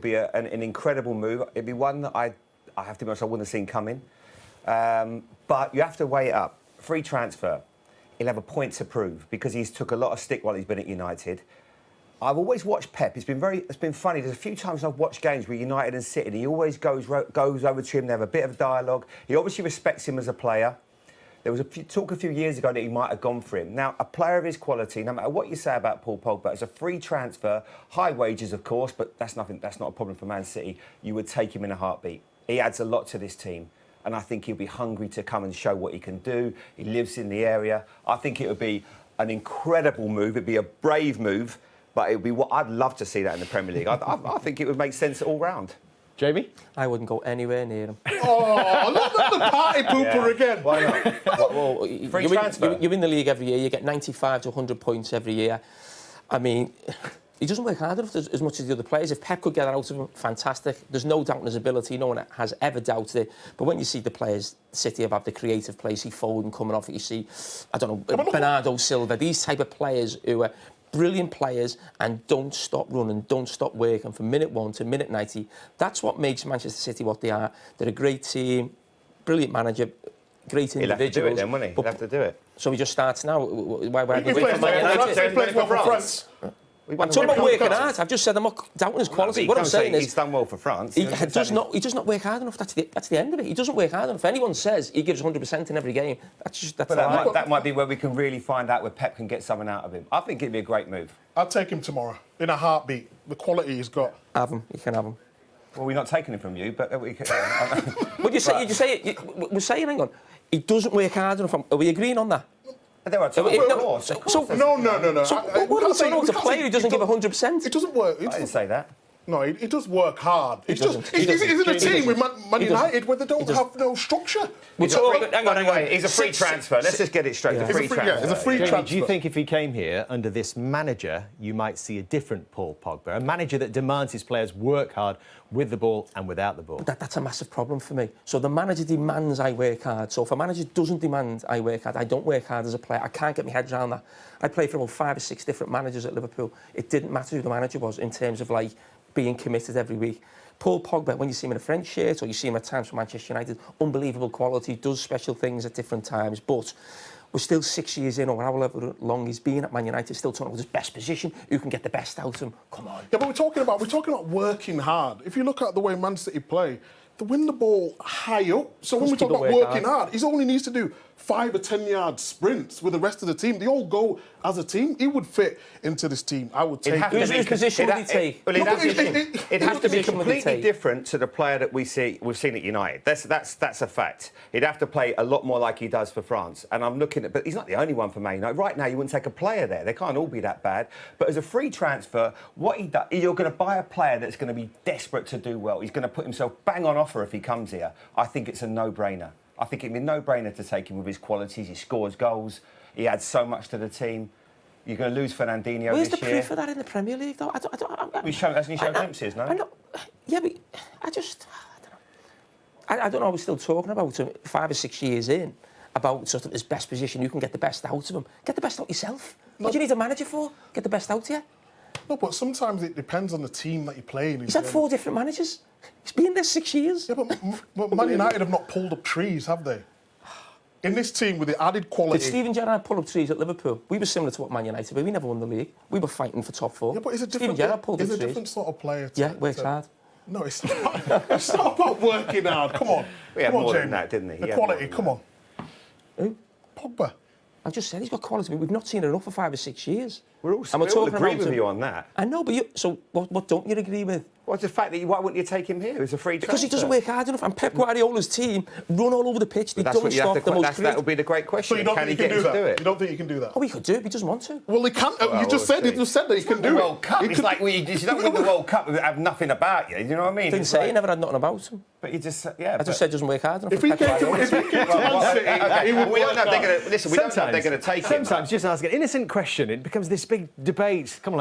be an incredible move. It'd be one that I have to be honest, I wouldn't have seen coming. But you have to weigh it up. Free transfer. He'll have a point to prove because he's took a lot of stick while he's been at United. I've always watched Pep. It's been funny. There's a few times I've watched games with United and City, and he always goes over to him. They have a bit of dialogue. He obviously respects him as a player. There was talk a few years ago that he might have gone for him. Now, a player of his quality, no matter what you say about Paul Pogba, it's a free transfer, high wages, of course, but that's not a problem for Man City. You would take him in a heartbeat. He adds a lot to this team, and I think he'll be hungry to come and show what he can do. He lives in the area. I think it would be an incredible move. It'd be a brave move, but it would be what I'd love to see that in the Premier League. I think it would make sense all round. Jamie? I wouldn't go anywhere near him. Oh, look at the party pooper again. Why not? Well, free transfer. You win the league every year. You get 95 to 100 points every year. I mean, he doesn't work hard enough as much as the other players. If Pep could get that out of him, fantastic. There's no doubt in his ability. No one has ever doubted it. But when you see the players, City have the creative play. You see Foden coming off it. You see, I don't know, Bernardo Silva. These type of players who are brilliant players and don't stop running, don't stop working from minute 1 to minute 90. That's what makes Manchester City what they are. They're a great team, brilliant manager, great individuals. He'll have to do it then, won't he? He'll have to do it. So he just starts now. Why He plays well for France. I'm talking about working hard. I've just said I'm not doubting his quality. What I'm saying is he's done well for France. He does not work hard enough. That's the end of it. He doesn't work hard enough. If anyone says he gives 100% in every game, that's that might be where we can really find out where Pep can get something out of him. I think it'd be a great move. I'll take him tomorrow in a heartbeat. The quality he's got. Have him. You can have him. Well, we're not taking him from you, but we can. Would you say? We're saying, hang on, he doesn't work hard enough. Are we agreeing on that? There are two. No. So what are we saying about a player who doesn't give 100%? It doesn't work. I didn't say that. No, he does work hard. He's in a team with Man United where they don't have no structure. Hang on. He's a free transfer. Let's just get it straight. It's a free transfer. Do you think if he came here under this manager, you might see a different Paul Pogba? A manager that demands his players work hard with the ball and without the ball? But that's a massive problem for me. So the manager demands I work hard. So if a manager doesn't demand I work hard, I don't work hard as a player. I can't get my head around that. I played for about 5 or 6 different managers at Liverpool. It didn't matter who the manager was in terms of, like, being committed every week. Paul Pogba, when you see him in a French shirt or you see him at times for Manchester United, unbelievable quality, does special things at different times, but we're still 6 years in, or however long he's been at Man United, still talking about his best position, who can get the best out of him. Come on. Yeah, but we're talking about working hard. If you look at the way Man City play, they win the ball high up. So when we talk about working hard, he only needs to do 5 or 10 yard sprints with the rest of the team. They all go as a team. He would fit into this team. I would take him. Whose position would he take? It'd have to be completely different to the player that we've seen at United. That's a fact. He'd have to play a lot more like he does for France. And I'm looking at, but he's not the only one for Man United. Right now, you wouldn't take a player there. They can't all be that bad. But as a free transfer, what he does, you're going to buy a player that's going to be desperate to do well. He's going to put himself bang on offer if he comes here. I think it's a no-brainer. I think it'd be a no-brainer to take him with his qualities. He scores goals. He adds so much to the team. You're going to lose Fernandinho this year. Where's the proof of that in the Premier League, though? Hasn't he shown glimpses, no? Yeah, but I don't know. I don't know. We're still talking about him 5 or 6 years in, about sort of his best position. You can get the best out of him. Get the best out yourself. What do you need a manager for? Get the best out of you. No, but sometimes it depends on the team that you're playing. He's had 4 different managers. He's been there 6 years. Yeah, but Man United have not pulled up trees, have they? In this team with the added quality... Did Steven Gerrard pull up trees at Liverpool? We were similar to what Man United were. We never won the league. We were fighting for top 4. Yeah, but he's a different sort of player. Works hard. No, it's not. It's not about working hard. Come on. We had more than that, didn't he? The quality, come on. Who? Pogba. I just said he's got quality. We've not seen enough for 5 or 6 years. We all agree with you on that. I know, but so what don't you agree with? What's the fact that why wouldn't you take him here as a free transfer? Because he doesn't work hard enough. And Pep Guardiola's team run all over the pitch. They don't stop the most. That would be the great question. So you don't can think he he can do to do it? You don't think he can do that? Oh, he could do it, but he doesn't want to. Well, he can't. You just said that he can do it. World Cup. It's like you don't win the World Cup and have nothing about you. You know what I mean? Didn't say he never had nothing about him. But you just I just said he doesn't work hard enough. If he came to Man City, he would work hard. Listen, we don't know if they're going to take him. Sometimes just ask an innocent question. It becomes this big debate. Come on.